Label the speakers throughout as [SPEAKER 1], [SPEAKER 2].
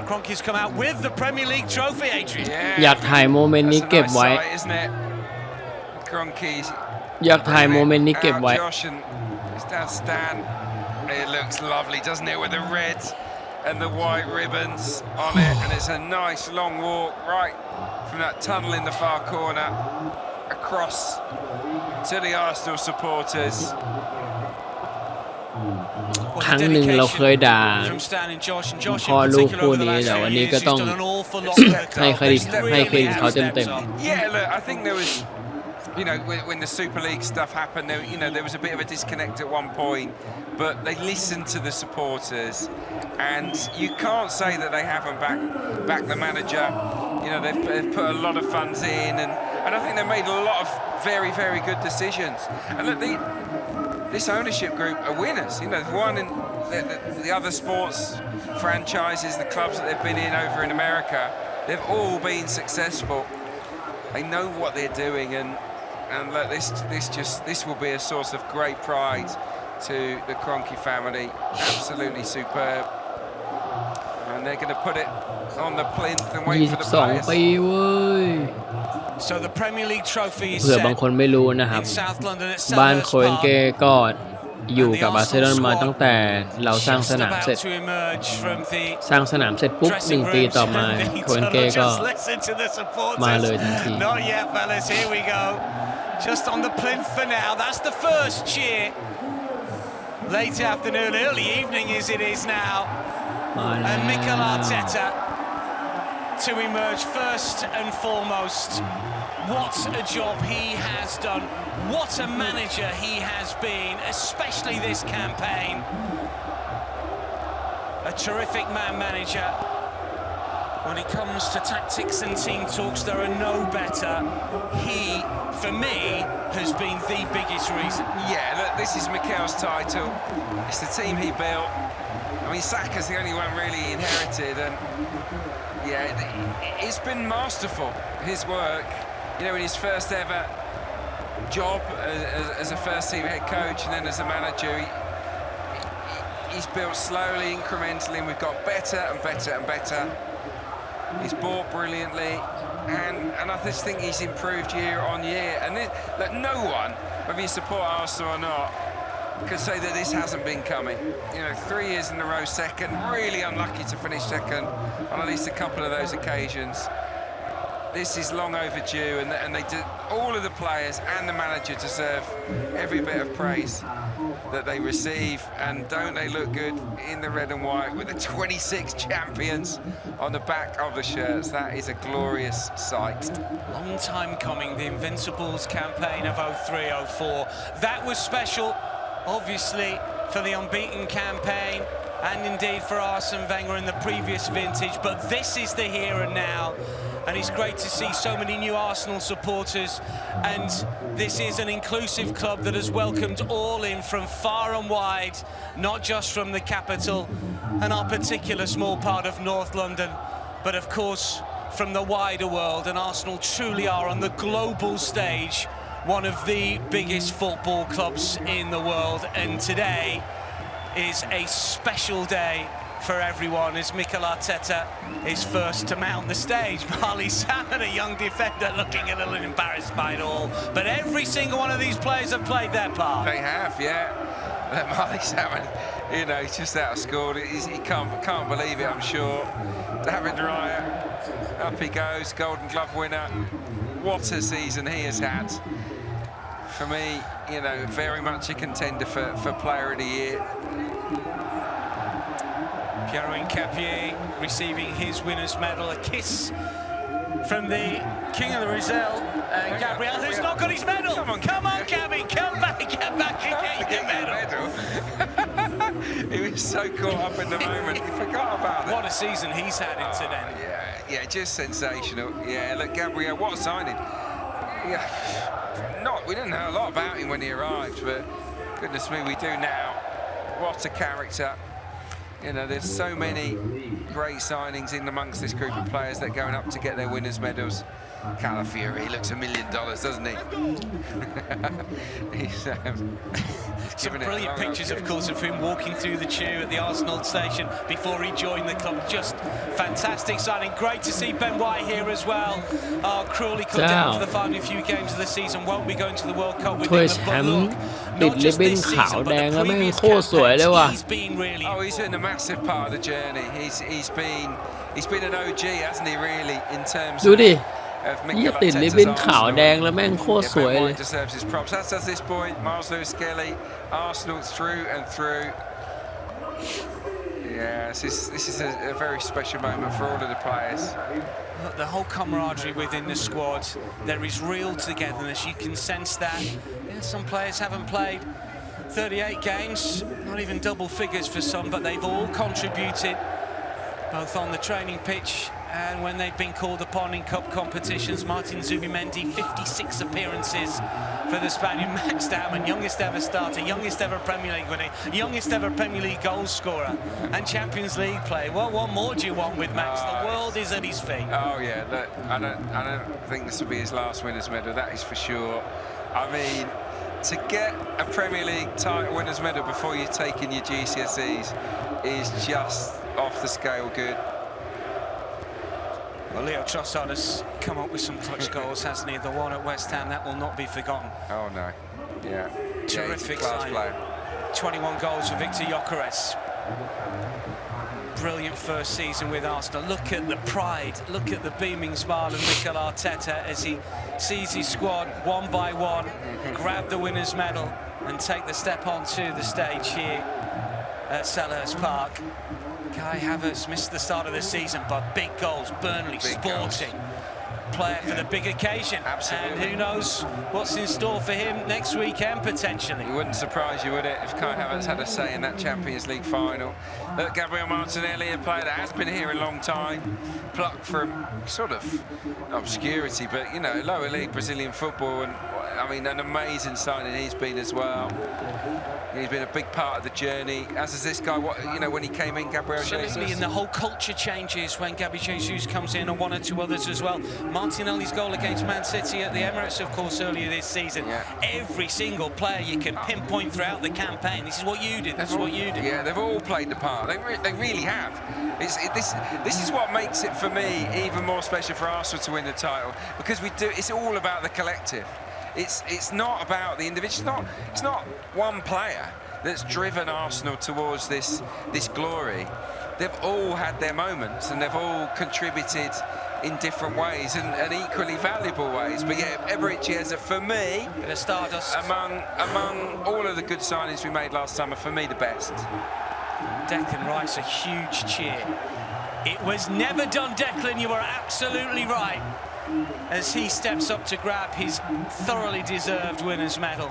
[SPEAKER 1] Kroenke's come out with the Premier League trophy, Adrian.
[SPEAKER 2] อยากถ่ายโมเมนต์นี้เก็บไว้ อยากถ่ายโมเมนต์นี้เก็บไว้
[SPEAKER 3] It looks lovely, doesn't it, with the red and the white ribbons on it, and it's a nice long walk right from that tunnel in the far corner across to the Arsenal supporters.
[SPEAKER 2] ครั้งหนึ่งเราเคยด่าพ่อลูกคู่นี้แต่วันนี้ก็ต้องให้เครดิตเขาเต็ม
[SPEAKER 3] Yeah, look, I think there was, when the Super League stuff happened, there was a bit of a disconnect at one point, but they listened to the supporters, and you can't say that they haven't backed the manager. They've put a lot of funds in, and I think they've made a lot of very, very good decisions. And look, this ownership group are winners. They've won in the other sports franchises, the clubs that they've been in over in America. They've all been successful. They know what they're doing, and look, this will be a source of great pride to the Kroenke family. Absolutely superb, and they're going to put it on the plinth and wait for the players.
[SPEAKER 2] 22 ปีเว้ย
[SPEAKER 1] So the Premier League trophy is
[SPEAKER 2] เผื่อบางคนไม่รู้นะครับ บ้านโคเอนเก้ก็อยู่กับบาร์เซโลนามาตั้งแต่เราสร้างสนามเสร็จปุ๊บ1 ปีต่อมาโคเอนเก้ก็มาเลยทันที
[SPEAKER 1] Not yet, fellas. Here we go. Just on the plinth for now. That's the first cheer. Late afternoon, early evening as it is now. And Mikel Arteta to emerge first and foremost. What a job he has done. What a manager he has been, especially this campaign. A terrific manager. When it comes to tactics and team talks, there are no better. He, for me, has been the biggest reason.
[SPEAKER 3] Yeah, look, this is Mikel's title. It's the team he built. I mean, Saka's the only one really inherited, and it's been masterful, his work. In his first ever job as a first-team head coach and then as a manager, he's built slowly, incrementally, and we've got better and better and better. He's bought brilliantly, and I just think he's improved year on year. And no one, whether you support Arsenal or not, can say that this hasn't been coming. 3 years in a row second, really unlucky to finish second on at least a couple of those occasions. This is long overdue, and all of the players and the manager deserve every bit of praise that they receive. And don't they look good in the red and white with the 26 champions on the back of the shirts? That is a glorious sight.
[SPEAKER 1] Long time coming, the Invincibles campaign of 03-04. That was special, obviously, for the unbeaten campaign, and indeed for Arsene Wenger in the previous vintage, but this is the here and now. And it's great to see so many new Arsenal supporters, and this is an inclusive club that has welcomed all in from far and wide, not just from the capital and our particular small part of North London, but of course from the wider world. And Arsenal truly are on the global stage one of the biggest football clubs in the world, and today is a special day for everyone as Mikel Arteta is first to mount the stage. Marley Salmon, a young defender, looking a little embarrassed by it all, but every single one of these players have played their part.
[SPEAKER 3] They have, yeah. Marley Salmon, he's just out of school. He can't believe it, I'm sure. David Raya, up he goes, Golden Glove winner. What a season he has had. For me, very much a contender for Player of the Year.
[SPEAKER 1] Piero Hincapié receiving his winner's medal, a kiss from the King of the Rizal, Gabriel, who's not got his medal. Come on, Gabby, come back, get back and get your medal.
[SPEAKER 3] He was so caught up in the moment, he forgot about it.
[SPEAKER 1] What a season he's had incidentally.
[SPEAKER 3] Yeah, just sensational. Yeah, look, Gabriel, what a signing. We didn't know a lot about him when he arrived, but goodness me, we do now. What a character. You know, there's so many great signings in amongst this group of players that are going up to get their winners' medals. Calafiori looks $1 million, doesn't he? he's
[SPEAKER 1] Some brilliant pictures, of course, of him walking through the queue at the Arsenal station before he joined the club. Just fantastic signing. Great to see Ben White here as well. Cruelly cut down for the final few games of the season. Won't be going to the World Cup with England. But look, not just this season, but the previous campaigns, he's been really
[SPEAKER 3] Oh, he's been a massive part of the journey. He's been an OG, hasn't he, really, in terms of...
[SPEAKER 2] ยี่ติดริบบิ้นขาวแดงแล้วแม่งโคตรสวยเลย
[SPEAKER 3] deserves his props. That's at this point. Miles Lewis-Skelly, Arsenal through and through. Yeah, this is a very special moment for all of the players.
[SPEAKER 1] The whole camaraderie within the squad. There is real togetherness. You can sense that. Yeah, some players haven't played 38 games, not even double figures for some, but they've all contributed, both on the training pitch and when they've been called upon in cup competitions. Martin Zubimendi, 56 appearances for the Spaniard. Max Dowman, youngest ever starter, youngest ever Premier League winner, youngest ever Premier League goal scorer and Champions League player. Well, what more do you want with Max? The world is at his feet.
[SPEAKER 3] Oh yeah, look, I don't think this will be his last winners' medal, that is for sure. I mean, to get a Premier League title winners' medal before you're taking your GCSEs is just off the scale good.
[SPEAKER 1] Well, Leo Trossard has come up with some clutch goals, hasn't he? The one at West Ham, that will not be forgotten.
[SPEAKER 3] Oh, no. Yeah.
[SPEAKER 1] Terrific
[SPEAKER 3] class player.
[SPEAKER 1] 21 goals for Victor Gyökeres. Brilliant first season with Arsenal. Look at the pride, look at the beaming smile of Mikel Arteta as he sees his squad one by one grab the winners' medal and take the step onto the stage here at Selhurst Park. Kai Havertz missed the start of the season, but big goals, Burnley, Sporting. Player for the big occasion.
[SPEAKER 3] Absolutely.
[SPEAKER 1] And who knows what's in store for him next weekend, potentially.
[SPEAKER 3] It wouldn't surprise you, would it, if Kai Havertz had a say in that Champions League final. Look, Gabriel Martinelli, a player that has been here a long time, plucked from sort of obscurity, but, you know, lower league Brazilian football, and, I mean, an amazing signing he's been as well. He's been a big part of the journey, as is this guy, you know, when he came in, Gabriel Jesus.
[SPEAKER 1] Absolutely, and the whole culture changes when Gabby Jesus comes in, and one or two others as well. Martinelli's goal against Man City at the Emirates, of course, earlier this season. Yeah. Every single player you can pinpoint throughout the campaign. This is what you did, this is what you did.
[SPEAKER 3] Yeah, they've all played the part. They really have. This is what makes it, for me, even more special for Arsenal to win the title, because it's all about the collective. It's not about the individual. It's not one player that's driven Arsenal towards this glory. They've all had their moments, and they've all contributed in different ways and equally valuable ways. But yeah, Eberechi Chiesa, for me, among all of the good signings we made last summer, for me the best.
[SPEAKER 1] Declan Rice, a huge cheer. It was never done, Declan. You are absolutely right. As he steps up to grab his thoroughly deserved winners' medal.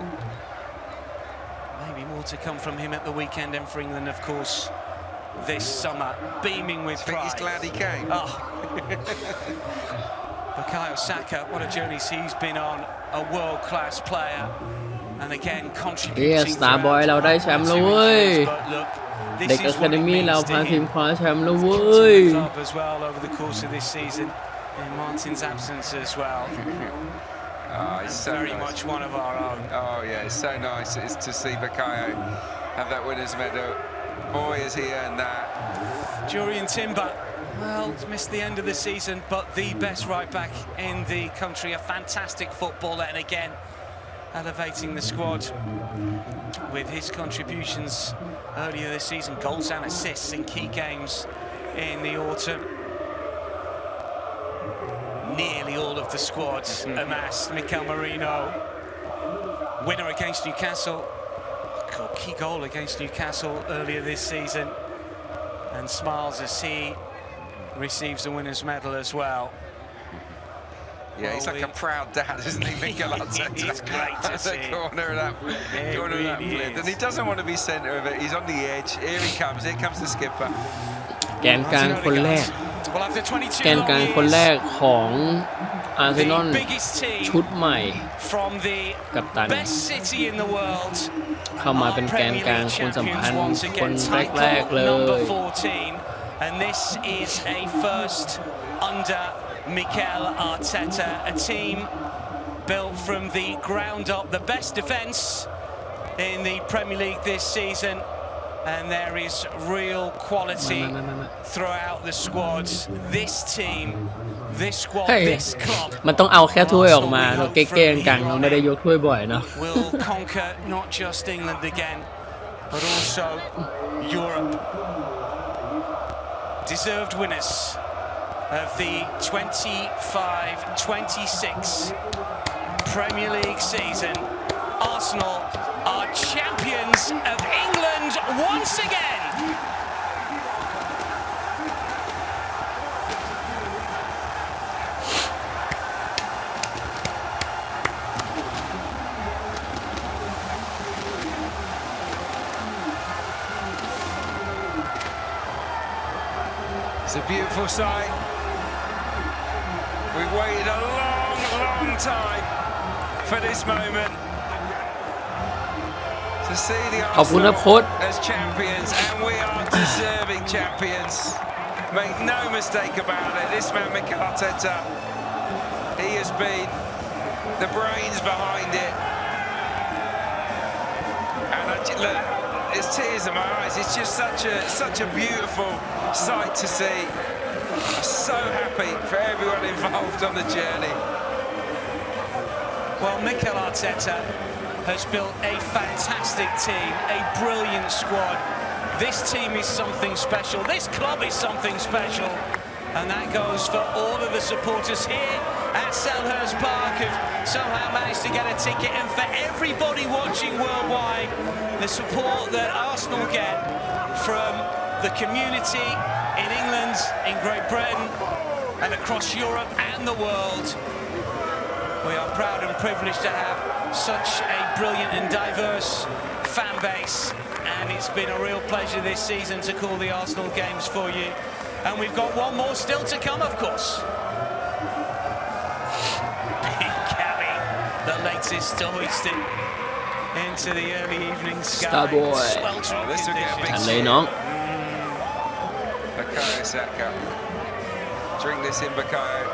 [SPEAKER 1] Maybe more to come from him at the weekend, and for England, of course, this summer, beaming with pride.
[SPEAKER 3] He's glad he came.
[SPEAKER 1] Bukayo Saka, what a journey he's been on, a world-class player, and again contributing.
[SPEAKER 2] Starboy เราได้แชมป์แล้วเว้ย เด็กอะคาเดมี่เราพาทีมคว้าแชมป์แล้วเว้ย
[SPEAKER 1] as well over the course of this season. In Martin's absence as well.
[SPEAKER 3] He's so
[SPEAKER 1] very much one of our own.
[SPEAKER 3] Oh yeah, it's so nice to see Bukayo have that winners' medal. Boy, has he earned that.
[SPEAKER 1] Jurriën Timber, well, missed the end of the season, but the best right back in the country, a fantastic footballer, and again elevating the squad with his contributions earlier this season, goals and assists in key games in the autumn. Nearly all of the squad amassed. Mikel Merino, winner against Newcastle, key goal against Newcastle earlier this season, and smiles as he receives the winner's medal as well.
[SPEAKER 3] Yeah, he's like a proud dad, isn't he, Mikel Arteta?
[SPEAKER 1] He's great to see.
[SPEAKER 3] The corner of that flip. And he doesn't want to be centre of it. He's on the edge. Here he comes. Here comes the skipper.
[SPEAKER 2] แกนกลางคนแรก
[SPEAKER 1] Well, after
[SPEAKER 2] แกน
[SPEAKER 1] 22
[SPEAKER 2] กลาง
[SPEAKER 1] long
[SPEAKER 2] คนแร
[SPEAKER 1] years,
[SPEAKER 2] กของอาร์เซนอล
[SPEAKER 1] the biggest
[SPEAKER 2] ชุด
[SPEAKER 1] team
[SPEAKER 2] ใหม่
[SPEAKER 1] from the
[SPEAKER 2] กัปตัน
[SPEAKER 1] best city in the world
[SPEAKER 2] เข้ามาเป็น
[SPEAKER 1] are
[SPEAKER 2] แกน
[SPEAKER 1] Premier
[SPEAKER 2] กลาง
[SPEAKER 1] League
[SPEAKER 2] คนสำคัญ
[SPEAKER 1] champions once
[SPEAKER 2] คน
[SPEAKER 1] again.
[SPEAKER 2] แรก ๆ
[SPEAKER 1] Title
[SPEAKER 2] เล
[SPEAKER 1] number
[SPEAKER 2] ย
[SPEAKER 1] 14, and this is a first under Mikel Arteta, a team built from the ground up, the best defence in the Premier League this season, and there is real quality throughout the squads. This team, this squad,
[SPEAKER 2] เฮ้ย
[SPEAKER 1] this club
[SPEAKER 2] มันต้องเอาแค่ถ้วยออกมาเราเก๊ๆกลางๆเราไม่ได้ยกถ้วยบ่อยเนาะ
[SPEAKER 1] will conquer not just England again, but also Europe. Deserved winners of the 25-26 Premier League season. Arsenal are champions of England once again.
[SPEAKER 3] It's a beautiful sight. We've waited a long, long time for this moment. To see the
[SPEAKER 2] ขอบคุณนะ
[SPEAKER 3] Arsenal
[SPEAKER 2] โค้ช
[SPEAKER 3] as champions, and we are deserving champions. Make no mistake about it. This man, Mikel Arteta, he has been the brains behind it. And look, there's tears in my eyes. It's just such a beautiful sight to see. So happy for everyone involved on the journey.
[SPEAKER 1] Well, Mikel Arteta has built a fantastic team, a brilliant squad. This team is something special. This club is something special. And that goes for all of the supporters here at Selhurst Park who've somehow managed to get a ticket, and for everybody watching worldwide, the support that Arsenal get from the community in England, in Great Britain, and across Europe and the world. We are proud and privileged to have such a brilliant and diverse fan base, and it's been a real pleasure this season to call the Arsenal games for you. And we've got one more still to come, of course. Gabby, the latest to hoist it into the early evening sky.
[SPEAKER 2] Starboy.
[SPEAKER 1] Sweltering
[SPEAKER 3] This will get a big
[SPEAKER 2] ทันเลยน้อง
[SPEAKER 3] Bukayo Saka. Drink this in, Bukayo.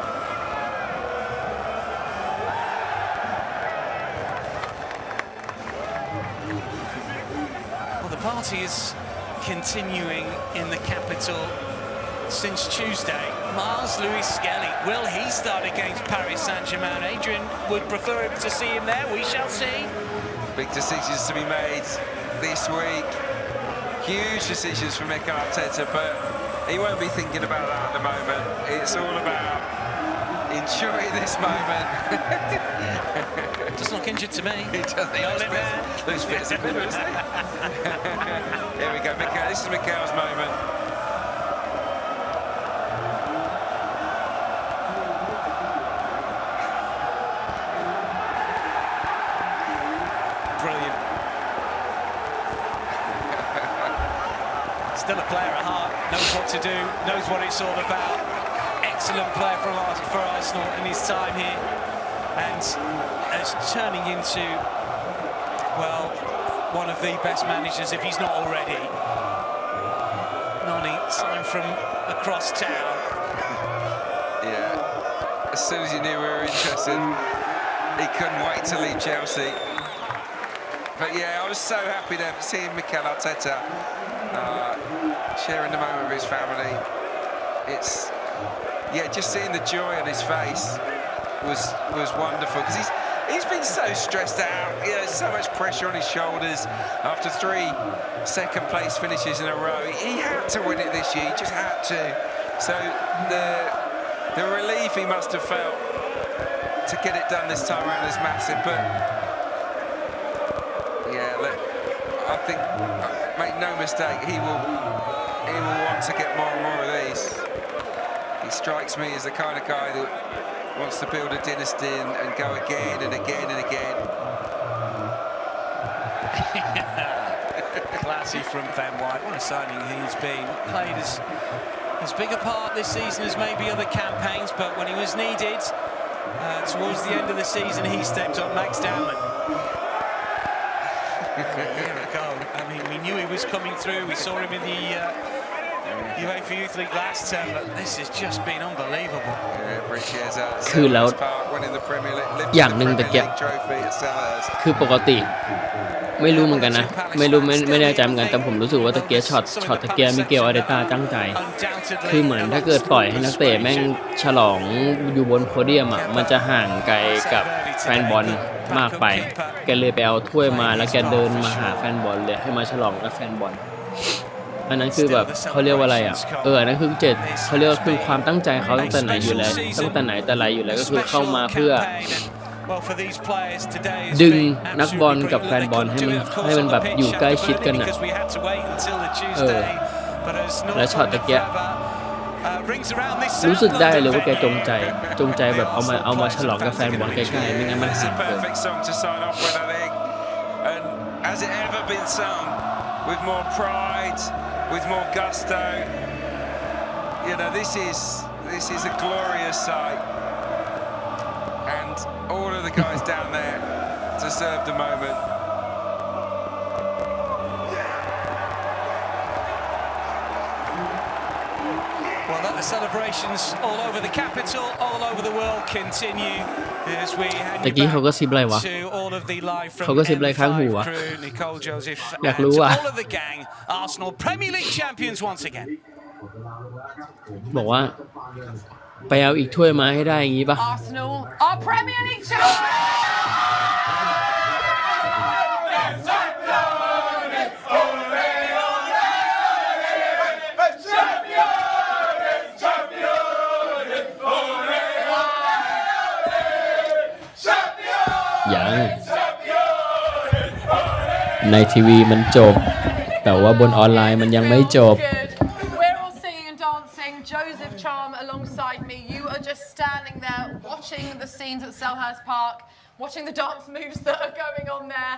[SPEAKER 1] Well, the party is continuing in the capital since Tuesday. Miles Lewis Skelly, will he start against Paris Saint-Germain? Adrian would prefer him to see him there. We shall see.
[SPEAKER 3] Big decisions to be made this week. Huge decisions from Mikel Arteta, but he won't be thinking about that at the moment. It's all about enjoying this moment.
[SPEAKER 1] Doesn't look injured to me.
[SPEAKER 3] He doesn't. He looks fit as a fiddle, isn't he? Here we go, Mikel. This is Mikel's moment.
[SPEAKER 1] Brilliant. Still a player at heart, knows what to do, knows what it's all about. Excellent player for Arsenal in his time here, and is turning into, well, one of the best managers, if he's not already. Noni signed from across town.
[SPEAKER 3] Yeah. As soon as he knew we were interested, he couldn't wait to leave Chelsea. But yeah, I was so happy to see Mikel Arteta sharing the moment with his family. It's, yeah, just seeing the joy on his face was wonderful, because he's been so stressed out. You know, so much pressure on his shoulders after 3 second-place finishes in a row. He had to win it this year. He just had to. So the relief he must have felt to get it done this time around is massive. But yeah, look, I think, make no mistake, he will want to get more and more of these. He strikes me as the kind of guy that wants to build a dynasty and go again and again and again.
[SPEAKER 1] Classy from Ben White. What a signing he's been. Played as as big a part this season as maybe other campaigns, but when he was needed towards the end of the season, he stepped up. Max Dowman. Here we go. I mean, we knew he was coming through. We saw him in the UEFA Youth League last term, but this has just been unbelievable.
[SPEAKER 2] คือแล้วอย่างหนึ่งตะเกียบคือปกติไม่รู้เหมือนกันนะไม่แน่ใจเหมือนกันแต่ผมรู้สึกว่าตะเกียบช็อตตะเกียบมิเกลอาร์เตต้าตั้งใจคือเหมือนถ้าเกิดปล่อยให้นักเตะแม่งฉลองอยู่บนโพเดียมอ่ะมันจะห่างไกลกับแฟนบอลมากไปแกเลยไปเอาถ้วยมาแล้วแกเดินมาหาแฟนบอลเลยให้มาฉลองกับแฟนบอลอันนั้นคือแบบเขาเรียกว่าอะไรอ่ะอันนั้นคือเขาเรียกว่าคือความตั้งใจเขาตั้งแต่ไหนอยู่แล้วตั้งแต่ไหนแต่ไรอยู่แล้วก็คือเข้ามาเพื่อดึงนักบอลกับแฟนบอลให้มันแบบอยู่ใกล้ชิดกันน่ะและช็อตตะเกียรู้สึกได้เลยว่าแกจงใจแบบเอามาฉลองกับแฟนบอลใกล้ๆไม่งั้นมันห่างเกิน
[SPEAKER 3] With more pride, with more gusto, you know, this is a glorious sight, and all of the guys down there deserve the moment.
[SPEAKER 1] Well, let the celebrations all over the capital, all over the world continue as we hand you back to all of the live from M5 crew, Nicole Joseph and all of the gang, Arsenal Premier League champions once again.
[SPEAKER 2] บอกว่าไปเอาอีกถ้วยมาให้ได้อย่างงี้ป่ะ
[SPEAKER 4] Arsenal are Premier League champions.
[SPEAKER 2] ยังในทีวีมันจบแต่ว่าบนออนไลน์มันยังไม่จบ
[SPEAKER 4] We're all singing and dancing. Joseph Charm alongside me. You are just standing there watching the scenes at Selhurst Park, watching the dance moves that are going on there.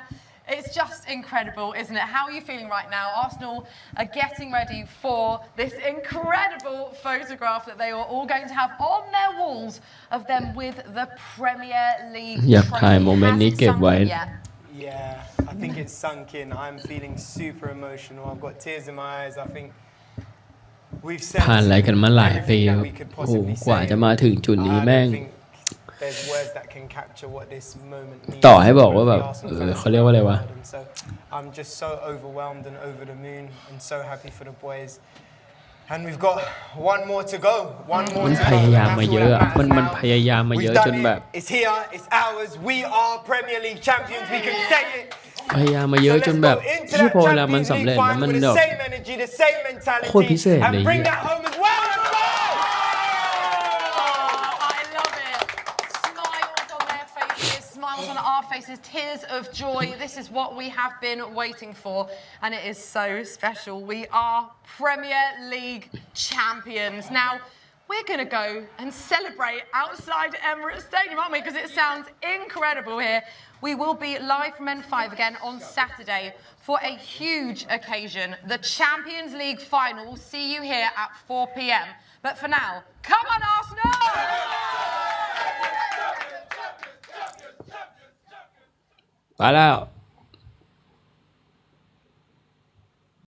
[SPEAKER 4] It's just incredible, isn't it? How are you feeling right now? Arsenal are getting ready for this incredible photograph that they are all going to have on their walls of them with the Premier League.
[SPEAKER 2] อยากถ่ายโมเมนต์นี้เก็บไว้
[SPEAKER 5] Yeah, I think it's sunk in. I'm feeling super emotional. I've got tears in my eyes. I think we've said
[SPEAKER 2] ผ่านอะไรกันมาหลายปีโอ้โหกว่าจะมาถึงจุดนี้แม่งต่อให้บอกว่าแบบเขาเรียกว่าอะไรวะ
[SPEAKER 5] I'm just so overwhelmed and over the moon and so happy for the boys and we've got one more to go
[SPEAKER 2] มันพยายามมาเยอะมันพยายามมาเยอะจนแบบ
[SPEAKER 5] It's here it's ours we are Premier League champions we can say it
[SPEAKER 2] พยายามมาเยอะจนแบบที่พอเวลามันสำเร็จแล้วมันแบบโคตรพิเศษเลย
[SPEAKER 4] on our faces, tears of joy. This is what we have been waiting for, and it is so special. We are Premier League champions. Now, we're going to go and celebrate outside Emirates Stadium, aren't we? Because it sounds incredible here. We will be live from N5 again on Saturday for a huge occasion. The Champions League final. We'll see you here at 4 p.m. But for now, come on, Arsenal!
[SPEAKER 2] ไปแล้ว